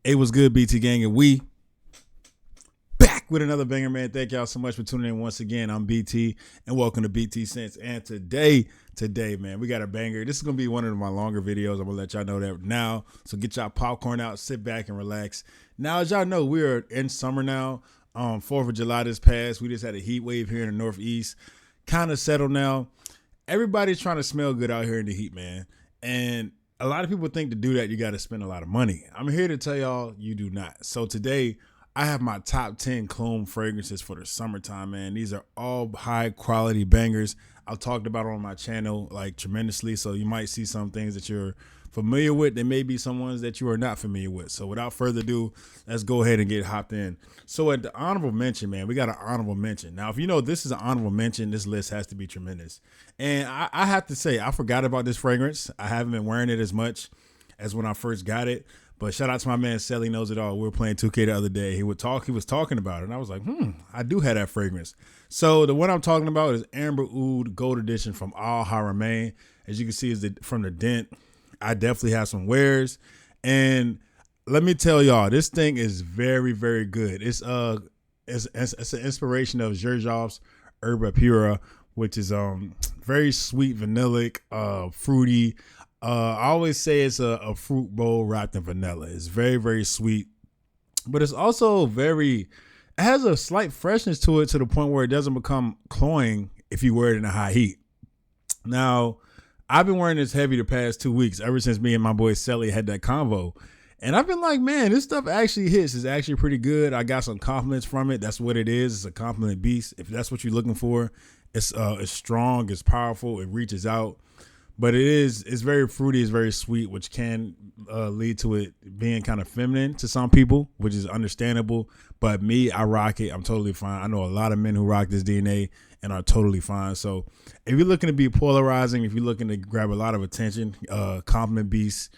It was good, BT Gang, and we back with another banger, man. Thank y'all so much for tuning in once again. I'm BT, and welcome to BT Sense. And today, man, we got a banger. This is gonna be one of my longer videos. I'm gonna let y'all know that now. So get y'all popcorn out, sit back, and relax. Now, as y'all know, we are in summer now. 4th of July this past. We just had a heat wave here in the Northeast. Kind of settled now. Everybody's trying to smell good out here in the heat, man. And a lot of people think to do that, you got to spend a lot of money. I'm here to tell y'all you do not. So today, I have my top 10 cologne fragrances for the summertime, man. These are all high quality bangers. I've talked about it on my channel like tremendously. So you might see some things that you're familiar with. There may be some ones that you are not familiar with. So without further ado, let's go ahead and get hopped in. So at the honorable mention, man, we got an honorable mention. Now, if you know this is an honorable mention, this list has to be tremendous. And I have to say, I forgot about this fragrance. I haven't been wearing it as much as when I first got it. But shout out to my man, Sally Knows It All. We were playing 2K the other day. He was talking about it. And I was like, I do have that fragrance. So the one I'm talking about is Amber Oud Gold Edition from Al Haramain. As you can see, is from the dent. I definitely have some wares. And let me tell y'all, this thing is very, very good. It's an inspiration of Xerjoff's Herba Pura, which is very sweet, vanillic, fruity. I always say it's a fruit bowl wrapped in vanilla. It's very, very sweet, but it's also it has a slight freshness to it to the point where it doesn't become cloying if you wear it in a high heat. Now, I've been wearing this heavy the past 2 weeks, ever since me and my boy Sally had that convo. And I've been like, man, this stuff actually hits. It's actually pretty good. I got some compliments from it. That's what it is. It's a compliment beast. If that's what you're looking for, it's strong, it's powerful, it reaches out. But it's very fruity, it's very sweet, which can lead to it being kind of feminine to some people, which is understandable. But me, I rock it. I'm totally fine. I know a lot of men who rock this DNA and are totally fine. So if you're looking to be polarizing, if you're looking to grab a lot of attention, compliment beast,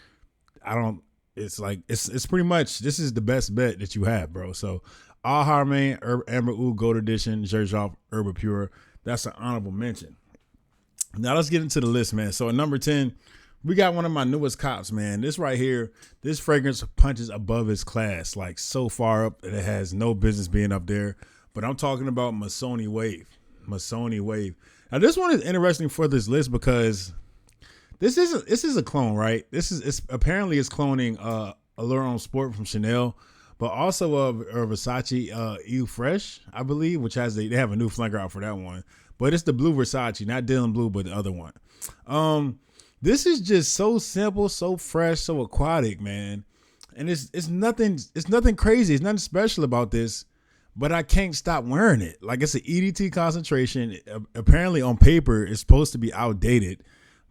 it's pretty much, this is the best bet that you have, bro. So Al Haramain, Amber Oud Gold Edition, Xerjoff Herba Pure. That's an honorable mention. Now let's get into the list, man. So at number 10, we got one of my newest cops, man. This right here, this fragrance punches above its class, like so far up that it has no business being up there. But I'm talking about Missoni Wave. Missoni Wave. Now this one is interesting for this list because this is a clone, right? Apparently it's cloning Allure on Sport from Chanel, but also Versace Eau Fresh, I believe, which they have a new flanker out for that one. But it's the blue Versace, not Dylan Blue, but the other one. This is just so simple, so fresh, so aquatic, man. And it's nothing crazy. It's nothing special about this, but I can't stop wearing it. Like, it's an EDT concentration. Apparently on paper, it's supposed to be outdated,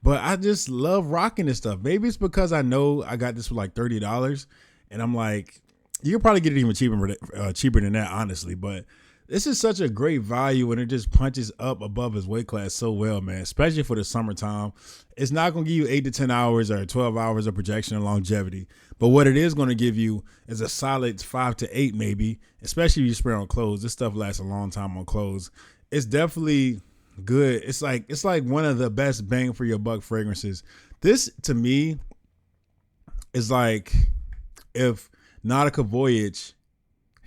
but I just love rocking this stuff. Maybe it's because I know I got this for like $30, and I'm like, you could probably get it even cheaper than that, honestly. But this is such a great value, and it just punches up above his weight class so well, man, especially for the summertime. It's not going to give you 8 to 10 hours or 12 hours of projection and longevity. But what it is going to give you is a solid 5 to 8 maybe, especially if you spray on clothes. This stuff lasts a long time on clothes. It's definitely good. It's like one of the best bang for your buck fragrances. This, to me, is like if Nautica Voyage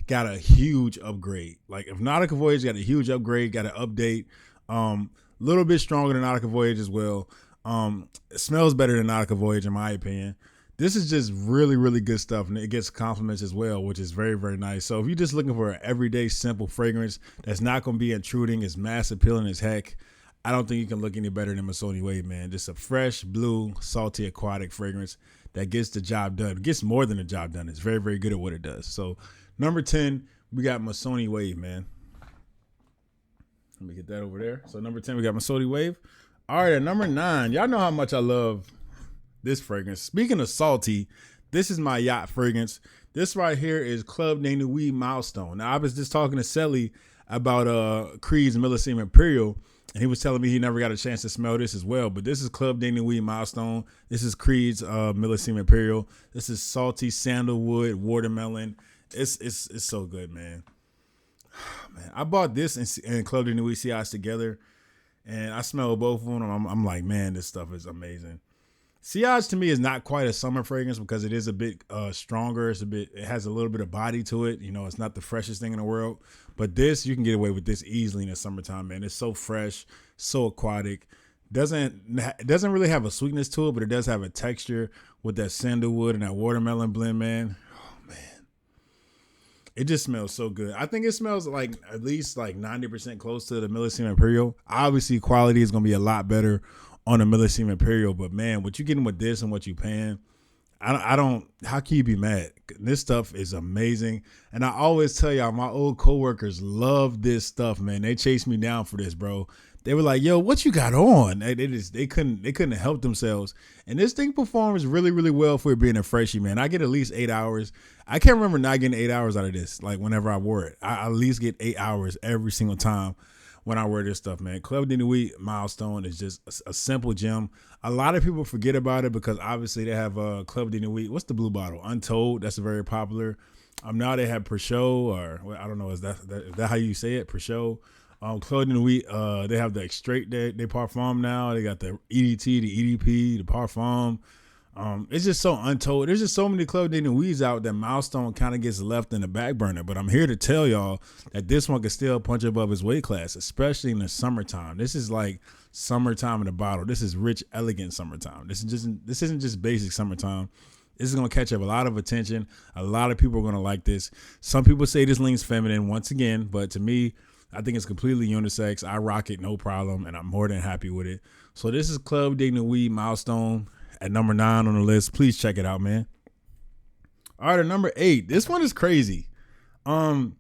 got a huge upgrade. Like if Nautica Voyage got a huge upgrade, got an update, little bit stronger than Nautica Voyage as well. It smells better than Nautica Voyage in my opinion. This is just really, really good stuff, and it gets compliments as well, which is very, very nice. So if you're just looking for an everyday simple fragrance that's not going to be intruding, it's mass appealing as heck, I don't think you can look any better than Missoni Wave, man. Just a fresh, blue, salty, aquatic fragrance that gets the job done. It gets more than the job done. It's very, very good at what it does. So number 10, we got Missoni Wave, man. Let me get that over there. So number 10, we got Missoni Wave. All right, at number 9, y'all know how much I love this fragrance. Speaking of salty, this is my yacht fragrance. This right here is Club de Nuit Milestone. Now, I was just talking to Selly about Creed's Milestone Imperial, and he was telling me he never got a chance to smell this as well. But this is Club de Nuit Milestone. This is Creed's Milestone Imperial. This is salty sandalwood, watermelon. It's so good, man. Man, I bought this and Club de Nuit CIs together, and I smell both of them. I'm like, man, this stuff is amazing. Sillage to me is not quite a summer fragrance because it is a bit stronger. It has a little bit of body to it. You know, it's not the freshest thing in the world, but this, you can get away with this easily in the summertime, man. It's so fresh, so aquatic. It doesn't really have a sweetness to it, but it does have a texture with that sandalwood and that watermelon blend, man. Oh man, it just smells so good. I think it smells like at least like 90% close to the Millesime Imperial. Obviously, quality is gonna be a lot better on the Millesime Imperial, but man, what you getting with this and what you paying, I don't. How can you be mad? This stuff is amazing, and I always tell y'all, my old coworkers love this stuff, man. They chase me down for this, bro. They were like, "Yo, what you got on?" They couldn't help themselves, and this thing performs really, really well for it being a freshie, man. I get at least 8 hours. I can't remember not getting 8 hours out of this. Like whenever I wore it, I at least get 8 hours every single time when I wear this stuff, man. Club de Nuit Milestone is just a simple gem. A lot of people forget about it because obviously they have Club de Nuit. What's the blue bottle? Untold. That's very popular. Now they have Peugeot, or I don't know. Is that how you say it? Peugeot. Club de Nuit. They have the Extrait de Parfum now. They got the EDT, the EDP, the Parfum. It's just so untold. There's just so many Club de Nuits out that Milestone kind of gets left in the back burner. But I'm here to tell y'all that this one can still punch above his weight class, especially in the summertime. This is like summertime in a bottle. This is rich, elegant summertime. This isn't just basic summertime. This is going to catch up a lot of attention. A lot of people are going to like this. Some people say this leans feminine once again, but to me, I think it's completely unisex. I rock it, no problem, and I'm more than happy with it. So this is Club de Nuit Milestone at number 9 on the list. Please check it out, man. All right, at number 8. This one is crazy. It's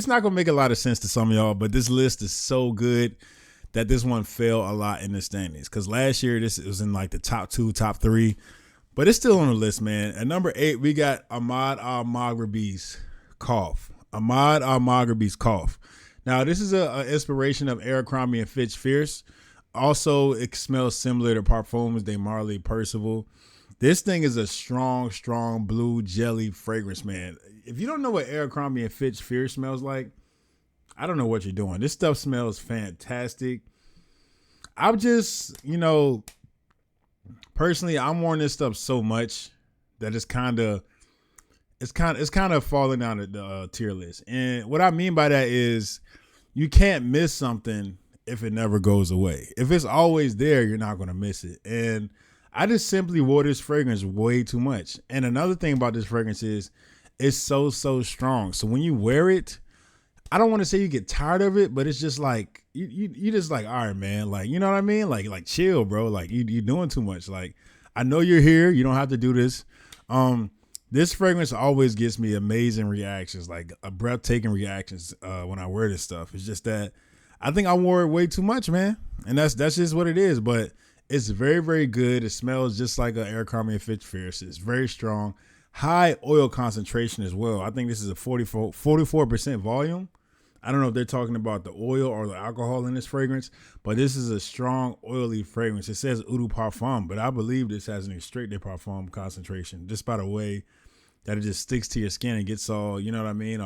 not gonna make a lot of sense to some of y'all, but this list is so good that this one fell a lot in the standings. Because last year this was in like the top 2, top 3, but it's still on the list, man. At number 8, we got Ahmed Maghribi's Kaaf. Ahmed Maghribi's Kaaf. Now this is a inspiration of Abercrombie and Fitch Fierce. Also, it smells similar to Parfums de Marly Percival. This thing is a strong, strong blue jelly fragrance, man. If you don't know what Abercrombie and Fitch Fierce smells like, I don't know what you're doing. This stuff smells fantastic. I'm just, personally, I'm wearing this stuff so much that it's kind of falling down the tier list. And what I mean by that is you can't miss something if it never goes away. If it's always there, you're not going to miss it. And I just simply wore this fragrance way too much. And another thing about this fragrance is it's so strong. So when you wear it, I don't want to say you get tired of it, but it's just like, you just like, all right, man. Like, you know what I mean? Like chill, bro. Like you're doing too much. Like, I know you're here. You don't have to do this. This fragrance always gives me amazing reactions, like breathtaking reactions when I wear this stuff. It's just that I think I wore it way too much, man. And that's just what it is. But it's very, very good. It smells just like an Abercrombie and Fitch Fierce. It's very strong. High oil concentration as well. I think this is a 44% volume. I don't know if they're talking about the oil or the alcohol in this fragrance, but this is a strong, oily fragrance. It says Eau de Parfum, but I believe this has an Extrait de Parfum concentration, just by the way that it just sticks to your skin and gets all, you know what I mean?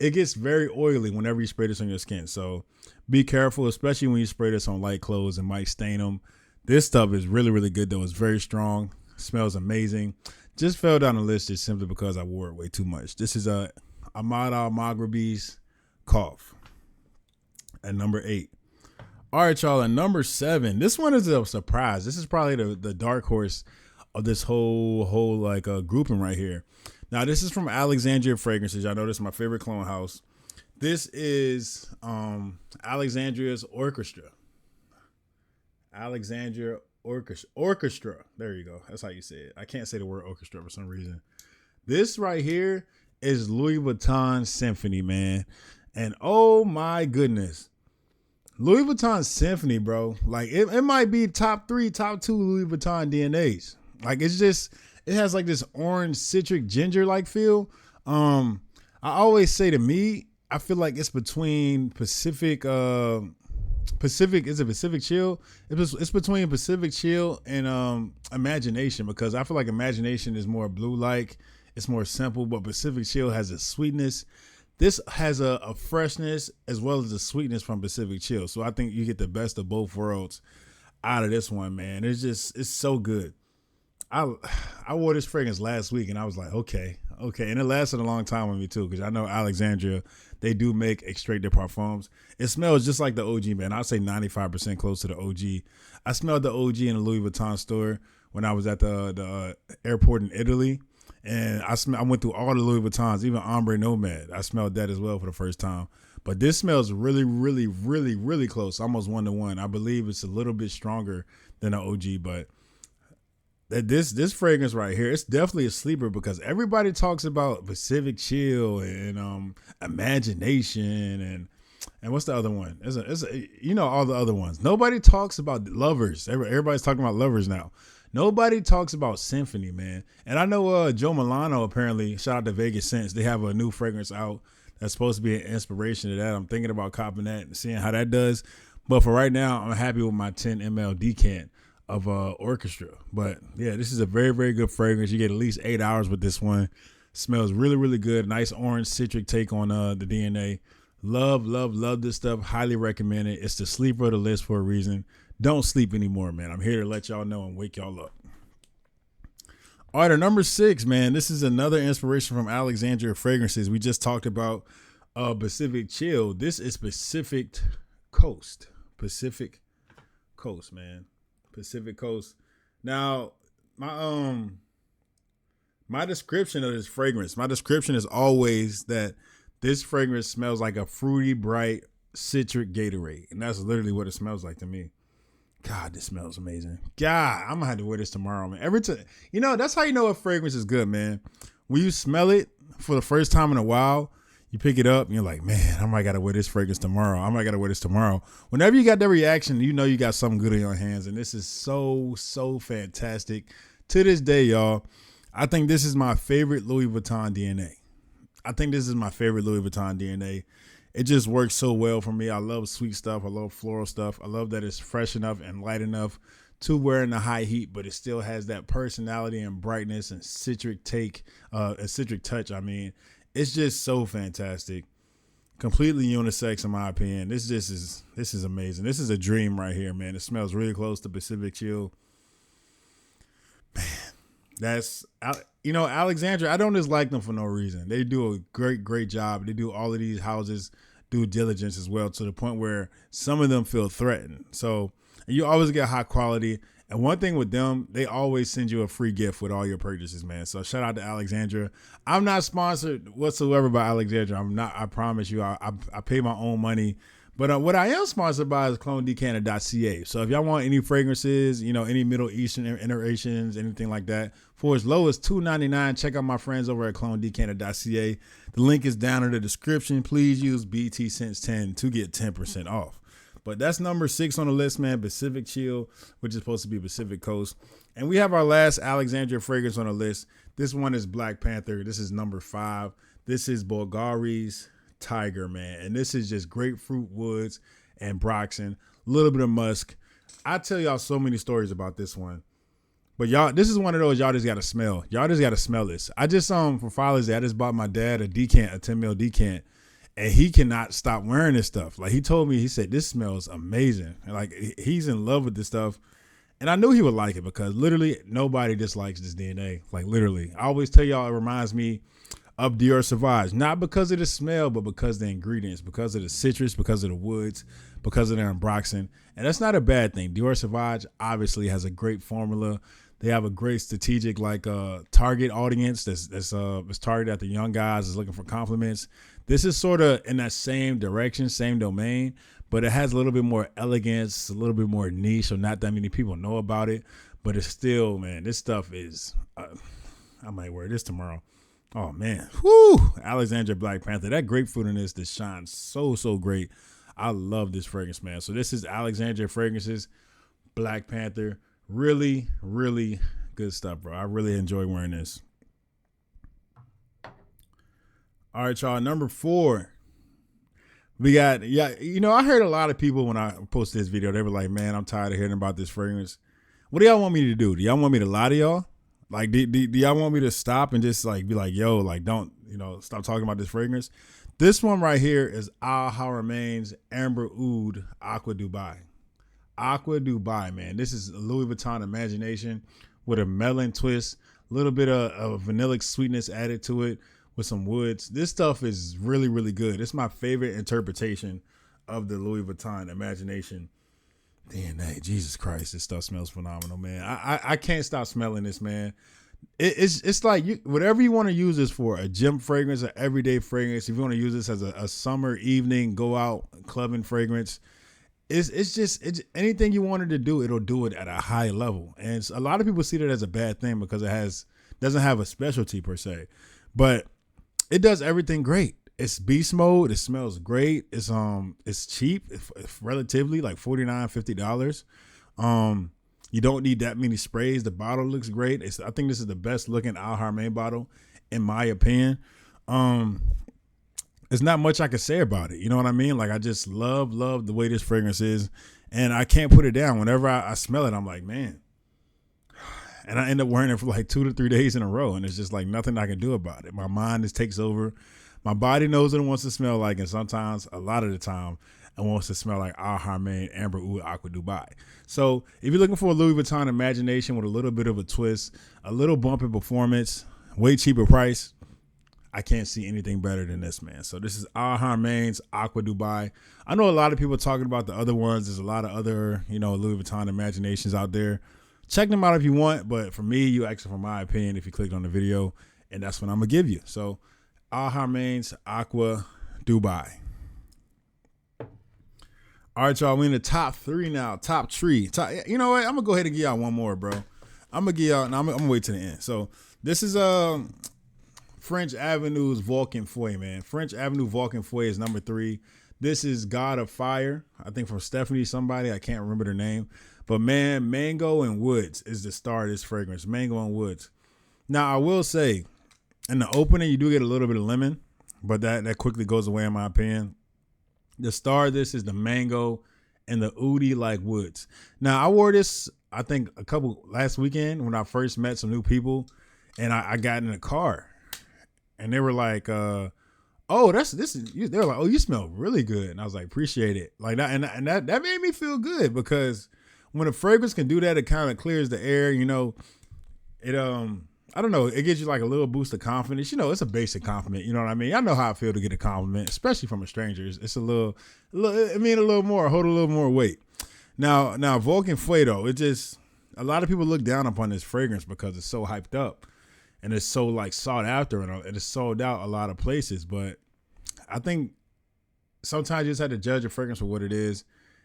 It gets very oily whenever you spray this on your skin. So be careful, especially when you spray this on light clothes. It might stain them. This stuff is really, really good, though. It's very strong. Smells amazing. Just fell down the list just simply because I wore it way too much. This is Ahmed Maghribi's Kaaf at number 8. All right, y'all. At number 7, this one is a surprise. This is probably the dark horse of this whole grouping right here. Now, this is from Alexandria Fragrances. Y'all know this is my favorite cologne house. This is Alexandria's Orchestra. Alexandria Orchestra. There you go. That's how you say it. I can't say the word orchestra for some reason. This right here is Louis Vuitton Symphony, man. And oh my goodness. Louis Vuitton Symphony, bro. Like it might be top 3, top 2 Louis Vuitton DNAs. Like it has like this orange citric ginger like feel. I always say to me, I feel like it's between Pacific Chill. It's between Pacific Chill and Imagination, because I feel like Imagination is more blue like. It's more simple, but Pacific Chill has a sweetness. This has a freshness as well as the sweetness from Pacific Chill. So I think you get the best of both worlds out of this one, man. It's so good. I I wore this fragrance last week and I was like, okay. And it lasted a long time with me too, because I know Alexandria, they do make extrait de parfums. It smells just like the OG, man. I'd say 95% close to the OG. I smelled the OG in the Louis Vuitton store when I was at the airport in Italy. And I went through all the Louis Vuittons, even Ombre Nomad. I smelled that as well for the first time. But this smells really, really, really, really close, almost 1-to-1. I believe it's a little bit stronger than the OG, but this fragrance right here, it's definitely a sleeper because everybody talks about Pacific Chill and Imagination and what's the other one? All the other ones. Nobody talks about Lovers. Everybody's talking about Lovers now. Nobody talks about Symphony, man. And I know Joe Milano, apparently, shout out to Vegas Scents, they have a new fragrance out that's supposed to be an inspiration to that. I'm thinking about copping that and seeing how that does. But for right now, I'm happy with my 10 ml decant of Orchestra. But yeah, this is a very, very good fragrance. You get at least 8 hours with this one. Smells really, really good. Nice orange citric take on the DNA. Love this stuff. Highly recommend it. It's the sleeper of the list for a reason. Don't sleep anymore, man. I'm here to let y'all know and wake y'all up. All right, number 6, man. This is another inspiration from Alexandria Fragrances. We just talked about Pacific Chill. This is Pacific Coast. Pacific Coast, man. Pacific Coast. Now, my description of this fragrance, my description is always that this fragrance smells like a fruity, bright, citric Gatorade. And that's literally what it smells like to me. God, this smells amazing. God, I'm gonna have to wear this tomorrow, man. Every time, that's how you know a fragrance is good, man. When you smell it for the first time in a while, you pick it up and you're like, man, I might gotta wear this fragrance tomorrow. Whenever you got that reaction, you know you got something good in your hands. And this is so fantastic. To this day, y'all, I think this is my favorite Louis Vuitton DNA. It just works so well for me. I love sweet stuff. I love floral stuff. I love that it's fresh enough and light enough to wear in the high heat, but it still has that personality and brightness and citric take, a citric touch. I mean, it's just so fantastic. Completely unisex in my opinion. This is amazing. This is a dream right here, man. It smells really close to Pacific Chill. Man, that's Alexandria. I don't just like them for no reason. They do a great job. They do all of these houses due diligence as well, to the point where some of them feel threatened. So you always get high quality. And one thing with them, they always send you a free gift with all your purchases, man. So shout out to Alexandria. I'm not sponsored whatsoever by Alexandria. I'm not. I promise you. I pay my own money. But what I am sponsored by is clonedecanter.ca. So if y'all want any fragrances, any Middle Eastern iterations, anything like that, for as low as $2.99, check out my friends over at clonedecanter.ca. The link is down in the description. Please use BT Sense 10 to get 10% off. But that's number 6 on the list, man. Pacific Chill, which is supposed to be Pacific Coast. And we have our last Alexandria fragrance on the list. This one is Black Panther. This is number 5. This is Bulgari's Tiger, man. And this is just grapefruit woods and Broxen, a little bit of musk. I tell y'all so many stories about this one. But y'all, this is one of those y'all just got to smell. Y'all just got to smell this. I just, for Father's Day, I just bought my dad a 10 mil decant. And he cannot stop wearing this stuff. Like he told me, he said, this smells amazing. And like he's in love with this stuff. And I knew he would like it because literally nobody dislikes this DNA. Like literally. I always tell y'all it reminds me of Dior Sauvage. Not because of the smell, but because of the ingredients, because of the citrus, because of the woods, because of their Broxen. And that's not a bad thing. Dior Sauvage obviously has a great formula. They have a great strategic target audience that's targeted at the young guys that's looking for compliments. This is sort of in that same direction, same domain, but it has a little bit more elegance, a little bit more niche, so not that many people know about it. But it's still, man, this stuff is, I might wear this tomorrow. Oh, man. Whoo! Alexandria Black Panther. That grapefruit in this shines so great. I love this fragrance, man. So this is Alexandria Fragrances, Black Panther. Really, really good stuff, bro. I really enjoy wearing this. All right, y'all. Number 4. We got, I heard a lot of people when I posted this video, they were like, man, I'm tired of hearing about this fragrance. What do y'all want me to do? Do y'all want me to lie to y'all? Like, do y'all want me to stop and just like be like, yo, like, don't, stop talking about this fragrance? This one right here is Al Haramain's Amber Oud Aqua Dubai. Aqua Dubai, man. This is a Louis Vuitton Imagination with a melon twist, a little bit of vanillic sweetness added to it with some woods. This stuff is really, really good. It's my favorite interpretation of the Louis Vuitton Imagination DNA. Jesus Christ, this stuff smells phenomenal, man. I can't stop smelling this, man. It's like whatever you want to use this for, a gym fragrance, an everyday fragrance. If you want to use this as a summer evening, go out clubbing fragrance, it's anything you wanted to do, it'll do it at a high level. And a lot of people see that as a bad thing because doesn't have a specialty per se, but it does everything great. It's beast mode. It smells great. It's cheap, it's relatively like $49-$50. You don't need that many sprays. The bottle looks great. I think this is the best looking Haramain bottle, in my opinion. There's not much I can say about it. You know what I mean? Like, I just love the way this fragrance is, and I can't put it down. Whenever I smell it, I'm like, man. And I end up wearing it for like 2 to 3 days in a row, and it's just like nothing I can do about it. My mind just takes over. My body knows what it wants to smell like, and sometimes, a lot of the time, it wants to smell like Haramain Amber Oud Aqua Dubai. So if you're looking for a Louis Vuitton Imagination with a little bit of a twist, a little bump in performance, way cheaper price, I can't see anything better than this, man. So this is Haramain's Aqua Dubai. I know a lot of people talking about the other ones. There's a lot of other, Louis Vuitton Imaginations out there. Check them out if you want, but for me, you asked for my opinion if you clicked on the video, and that's what I'm going to give you. So Haramain's Aqua Dubai. All right, y'all. We in the top 3 now. Top 3. You know what? I'm gonna go ahead and give y'all one more, bro. I'm gonna give y'all. No, I'm gonna wait to the end. So this is French Avenue's Vulcan Foy, man. French Avenue Vulcan Foy is number 3. This is God of Fire. I think from Stephanie somebody. I can't remember their name. But man, Mango and Woods is the star of this fragrance. Mango and Woods. Now I will say, in the opening you do get a little bit of lemon, but that quickly goes away in my opinion. The star of this is the mango and the oudie like woods. Now I wore this, I think last weekend when I first met some new people, and I got in a car, and they were like, "Oh, they're like, oh, you smell really good," and I was like, "Appreciate it." Like that, and that made me feel good because when a fragrance can do that, it kind of clears the air. It I don't know. It gives you like a little boost of confidence. It's a basic compliment. You know what I mean? I know how I feel to get a compliment, especially from a stranger. It's a little more, hold a little more weight. Now Vulcan Foy, though, a lot of people look down upon this fragrance because it's so hyped up and it's so like sought after and it's sold out a lot of places. But I think sometimes you just have to judge a fragrance for what it is.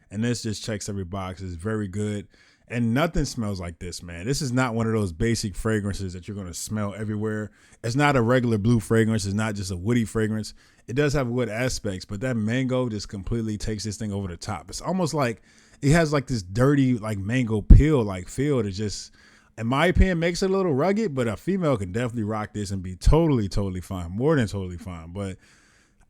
And this just checks every box. It's very good. And nothing smells like this, man. This is not one of those basic fragrances that you're going to smell everywhere. It's not a regular blue fragrance. It's not just a woody fragrance. It does have wood aspects, but that mango just completely takes this thing over the top. It's almost like it has like this dirty, like mango peel like feel that just, in my opinion, makes it a little rugged, but a female can definitely rock this and be totally, totally fine. More than totally fine. But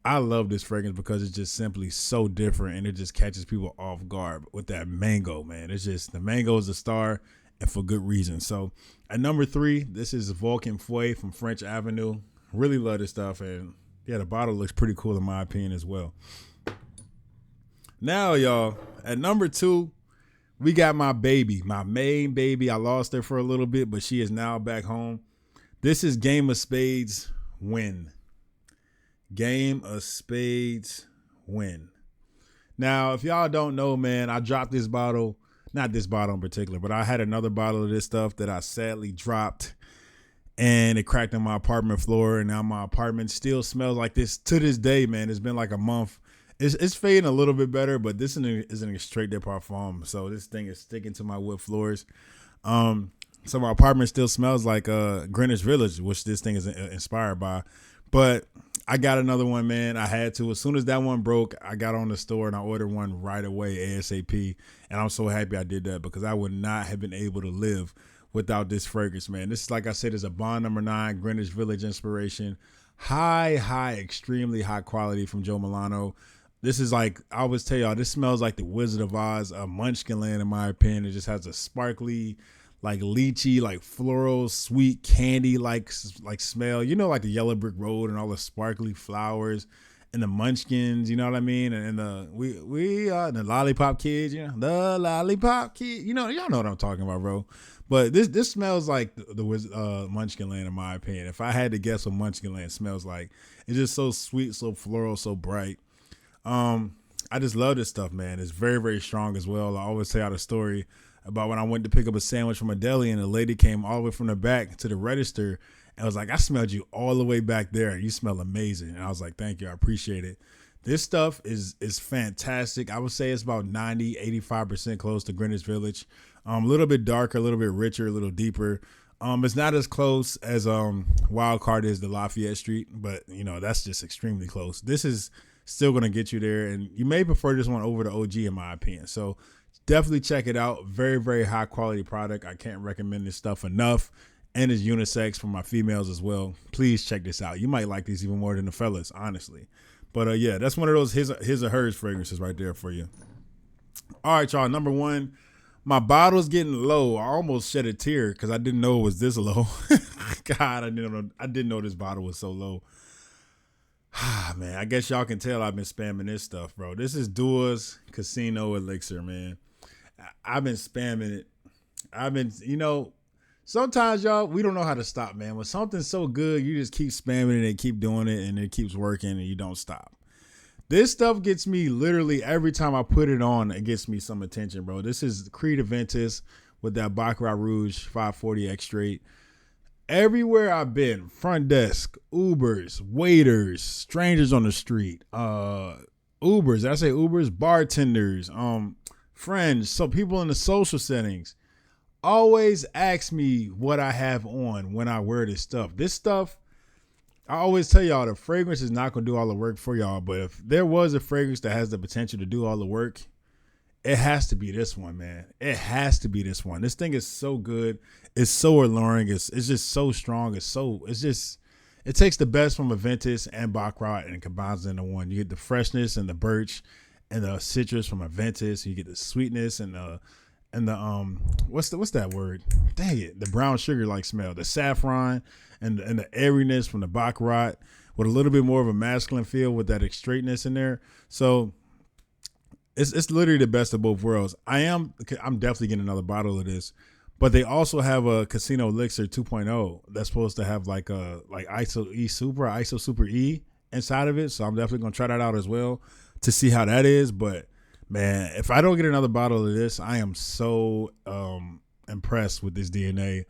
I love this fragrance because it's just simply so different, and it just catches people off guard with that mango, man. It's just, the mango is a star, and for good reason. So at number 3, this is Vulcan Foy from French Avenue. Really love this stuff, and yeah, the bottle looks pretty cool in my opinion as well. Now, y'all, at number 2, we got my baby, my main baby. I lost her for a little bit, but she is now back home. This is Game of Spades Win. Game of Spades Win. Now, if y'all don't know, man, I dropped this bottle, not this bottle in particular, but I had another bottle of this stuff that I sadly dropped, and it cracked on my apartment floor, and now my apartment still smells like this to this day, man. It's been like a month. It's fading a little bit better, but this is an extrait de parfum, so this thing is sticking to my wood floors. So my apartment still smells like Greenwich Village, which this thing is inspired by. But I got another one, man. I had to. As soon as that one broke, I got on the store and I ordered one right away, ASAP. And I'm so happy I did that because I would not have been able to live without this fragrance, man. This is, like I said, is a Bond No. 9 Greenwich Village inspiration. High, extremely high quality from Joe Milano. This is like, I always tell y'all, this smells like the Wizard of Oz, Munchkinland, in my opinion. It just has a sparkly, like lychee, like floral, sweet candy, like smell. Like the Yellow Brick Road and all the sparkly flowers. and the Munchkins, you know what I mean? And we are the Lollipop Kids, you know, the Lollipop Kid. You know, y'all know what I'm talking about, bro. But this smells like the Munchkin Land in my opinion. If I had to guess what Munchkin Land smells like, it's just so sweet, so floral, so bright. I just love this stuff, man. It's very, very strong as well. I always tell y'all the story about when I went to pick up a sandwich from a deli and the lady came all the way from the back to the register and was like, I smelled you all the way back there. You smell amazing. And I was like, thank you. I appreciate it. This stuff is fantastic. I would say it's about 90, 85% close to Greenwich Village. A little bit darker, a little bit richer, a little deeper. It's not as close as Wild Card is to Lafayette Street, but, you know, that's just extremely close. This is still going to get you there, and you may prefer this one over the OG in my opinion. So definitely check it out. Very, very high quality product. I can't recommend this stuff enough, and it's unisex for my females as well. Please check this out. You might like these even more than the fellas, honestly. But yeah, that's one of those his or hers fragrances right there for you. All right, y'all. Number one, my bottle's getting low. I almost shed a tear because I didn't know it was this low. God, I didn't know this bottle was so low. Man, I guess y'all can tell I've been spamming this stuff, bro. This is Dua's Casino Elixir, man. I've been spamming it. You know, sometimes, y'all, we don't know how to stop, man. When something's so good, you just keep spamming it and keep doing it, and it keeps working, and you don't stop. This stuff gets me literally every time I put it on, it gets me some attention, bro. This is Creed Aventus with that Baccarat Rouge 540X straight. Everywhere I've been, front desk, Ubers, waiters, strangers on the street, Ubers, I say Ubers, bartenders, friends, so people in the social settings always ask me what I have on when I wear this stuff. This stuff, I always tell y'all, the fragrance is not going to do all the work for y'all, but if there was a fragrance that has the potential to do all the work, it has to be this one, man. It has to be this one. This thing is so good. It's so alluring. It's just so strong. It takes the best from Aventus and Baccarat and combines it into one. You get the freshness and the birch and the citrus from Aventus. You get the sweetness and the what's that word? Dang it, the brown sugar like smell, the saffron and the airiness from the Baccarat with a little bit more of a masculine feel with that straightness in there. So it's literally the best of both worlds. I'm definitely getting another bottle of this, but they also have a Casino Elixir 2.0 that's supposed to have like ISO Super E inside of it. So I'm definitely gonna try that out as well to see how that is. But man, if I don't get another bottle of this, I am so impressed with this DNA.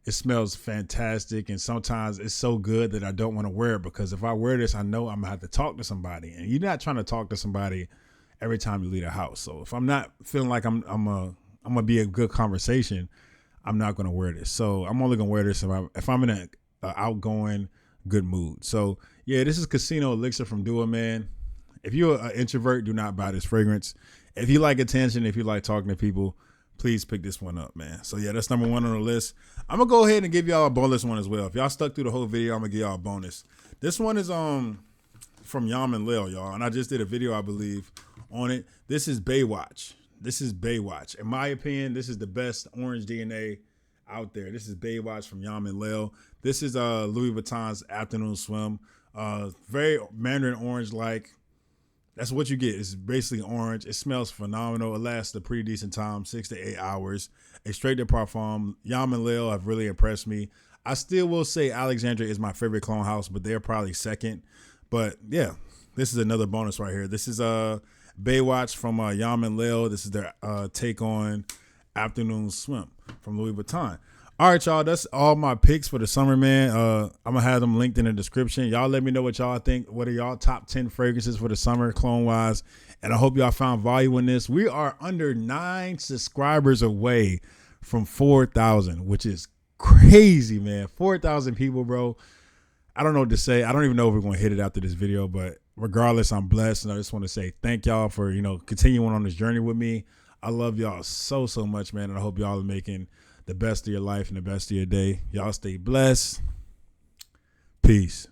It smells fantastic, and sometimes it's so good that I don't want to wear it, because if I wear this, I know I'm gonna have to talk to somebody, and you're not trying to talk to somebody every time you leave the house. So if I'm not feeling like I'm gonna be a good conversation, I'm not gonna wear this. So I'm only gonna wear this if I'm in an outgoing good mood. So yeah, this is Casino Elixir from Dua, man. If you're an introvert, do not buy this fragrance. If you like attention, if you like talking to people, please pick this one up, man. So yeah, that's number one on the list. I'm gonna go ahead and give y'all a bonus one as well. If y'all stuck through the whole video, I'm gonna give y'all a bonus. This one is from Yam and Lil, y'all, and I just did a video, I believe, on it. This is Baywatch. In my opinion, this is the best orange DNA out there. This is Baywatch from Yam and Lil. This is Louis Vuitton's Afternoon Swim. Very Mandarin orange like. That's what you get. It's basically orange. It smells phenomenal. It lasts a pretty decent time, 6 to 8 hours. Extrait de Parfum. Yam and Lil have really impressed me. I still will say Alexandria is my favorite clone house, but they're probably second. But yeah, this is another bonus right here. This is Baywatch from Yam and Lil. This is their take on Afternoon Swim from Louis Vuitton. All right, y'all, that's all my picks for the summer, man. I'm going to have them linked in the description. Y'all let me know what y'all think. What are y'all top 10 fragrances for the summer, clone-wise? And I hope y'all found value in this. We are under 9 subscribers away from 4,000, which is crazy, man. 4,000 people, bro. I don't know what to say. I don't even know if we're going to hit it after this video, but regardless, I'm blessed. And I just want to say thank y'all for, continuing on this journey with me. I love y'all so, so much, man. And I hope y'all are making the best of your life and the best of your day. Y'all stay blessed. Peace.